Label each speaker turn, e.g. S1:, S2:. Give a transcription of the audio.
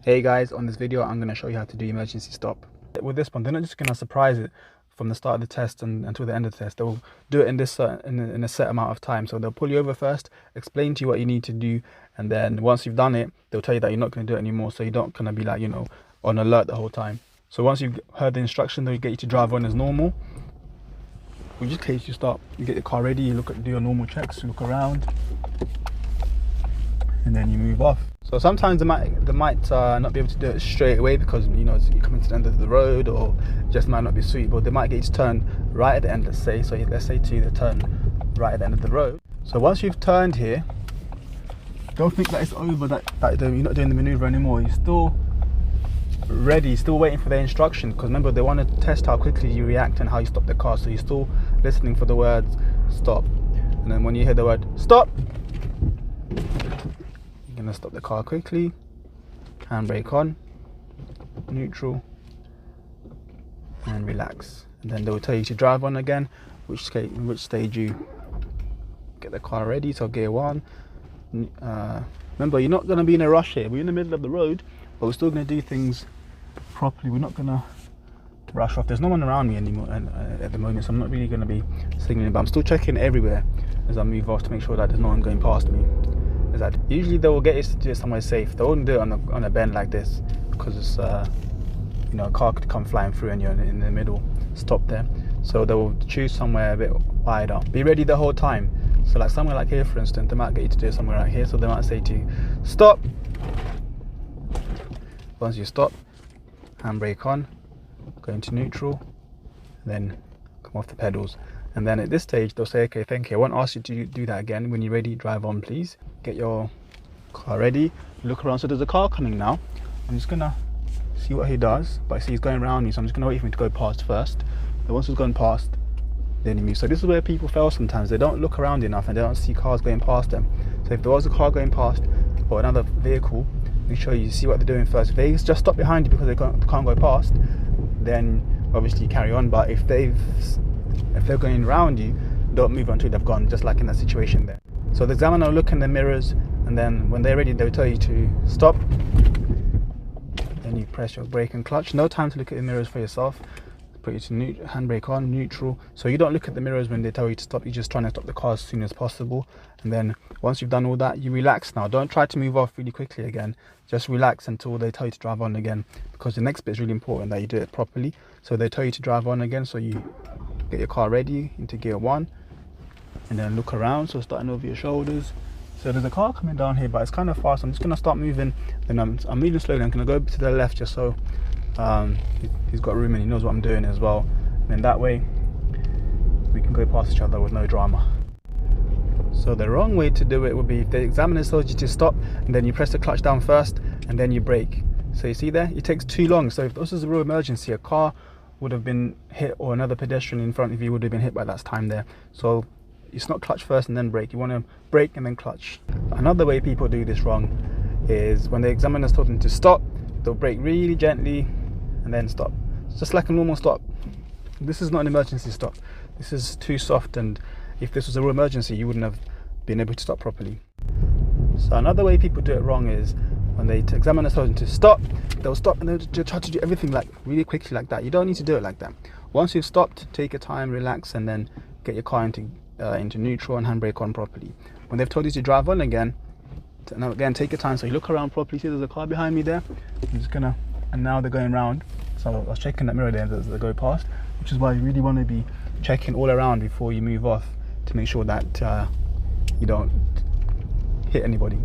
S1: Hey guys, on this video I'm going to show you how to do emergency stop. With this one, they're not just going to surprise it from the start of the test until the end of the test. They'll do it in a set amount of time. So they'll pull you over first, explain to you what you need to do, and then once you've done it, they'll tell you that you're not going to do it anymore, so you're not going to be like, on alert the whole time. So once you've heard the instruction, they'll get you to drive on as normal. In this case, you start, you get your car ready, you do your normal checks, you look around, and then you move off. So sometimes they might not be able to do it straight away because you're coming to the end of the road, or just might not be suitable. They might get you to turn right at the end, let's say. So let's say to you they turn right at the end of the road. So once you've turned here, don't think that it's over, that you're not doing the maneuver anymore. You're still ready, still waiting for their instruction, because remember, they want to test how quickly you react and how you stop the car. So you're still listening for the words stop, and then when you hear the word stop, you're going to stop the car quickly, handbrake on, neutral, and relax. And then they'll tell you to drive on again, in which stage you get the car ready. So gear 1. Remember, you're not going to be in a rush here. We're in the middle of the road, but we're still going to do things properly. We're not going to rush off. There's no one around me anymore at the moment, so I'm not really going to be signaling, but I'm still checking everywhere as I move off to make sure that there's no one going past me. Usually they will get us to do it somewhere safe. They won't do it on a bend like this, because it's a car could come flying through and you're in the middle. Stop there. So they will choose somewhere a bit wider. Be ready the whole time. So like somewhere like here, for instance, they might get you to do it somewhere right here. So they might say to you, stop. Once you stop, handbrake on, go into neutral, then come off the pedals. And then at this stage, they'll say, okay, thank you. I won't ask you to do that again. When you're ready, drive on, please. Get your car ready. Look around. So there's a car coming now. I'm just going to see what he does. But I see he's going around me, so I'm just going to wait for him to go past first. Then once he's gone past, then he moves. So this is where people fail sometimes. They don't look around enough and they don't see cars going past them. So if there was a car going past or another vehicle, make sure you see what they're doing first. If they just stop behind you because they can't go past, then obviously you carry on. But if they're going around you, don't move until they've gone, just like in that situation there. So the examiner will look in the mirrors, and then when they're ready, they'll tell you to stop. Then you press your brake and clutch. No time to look at the mirrors for yourself. Put you to handbrake on, neutral. So you don't look at the mirrors when they tell you to stop. You're just trying to stop the car as soon as possible. And then once you've done all that, you relax now. Don't try to move off really quickly again. Just relax until they tell you to drive on again, because the next bit is really important that you do it properly. So they tell you to drive on again, so you get your car ready into gear 1, and then look around. So starting over your shoulders. So there's a car coming down here, but it's kind of fast. I'm just going to start moving. Then I'm moving slowly. I'm going to go to the left just so he's got room and he knows what I'm doing as well. And then that way we can go past each other with no drama. So the wrong way to do it would be if the examiner tells you to stop, and then you press the clutch down first and then you brake. So you see there, it takes too long. So if this is a real emergency, a car would have been hit, or another pedestrian in front of you would have been hit by that time there. So it's not clutch first and then brake. You want to brake and then clutch. Another way people do this wrong is when the examiner's told them to stop, they'll brake really gently and then stop. It's just like a normal stop. This is not an emergency stop. This is too soft, and if this was a real emergency, you wouldn't have been able to stop properly. So another way people do it wrong is when the examiner tells them to stop, they'll stop and they'll try to do everything like really quickly like that. You don't need to do it like that. Once you've stopped, take your time, relax, and then get your car into neutral and handbrake on properly. When they've told you to drive on again, take your time. So you look around properly. See, there's a car behind me there. I'm just gonna, and now they're going round. So I was checking that mirror there as they go past, which is why you really want to be checking all around before you move off to make sure that you don't hit anybody.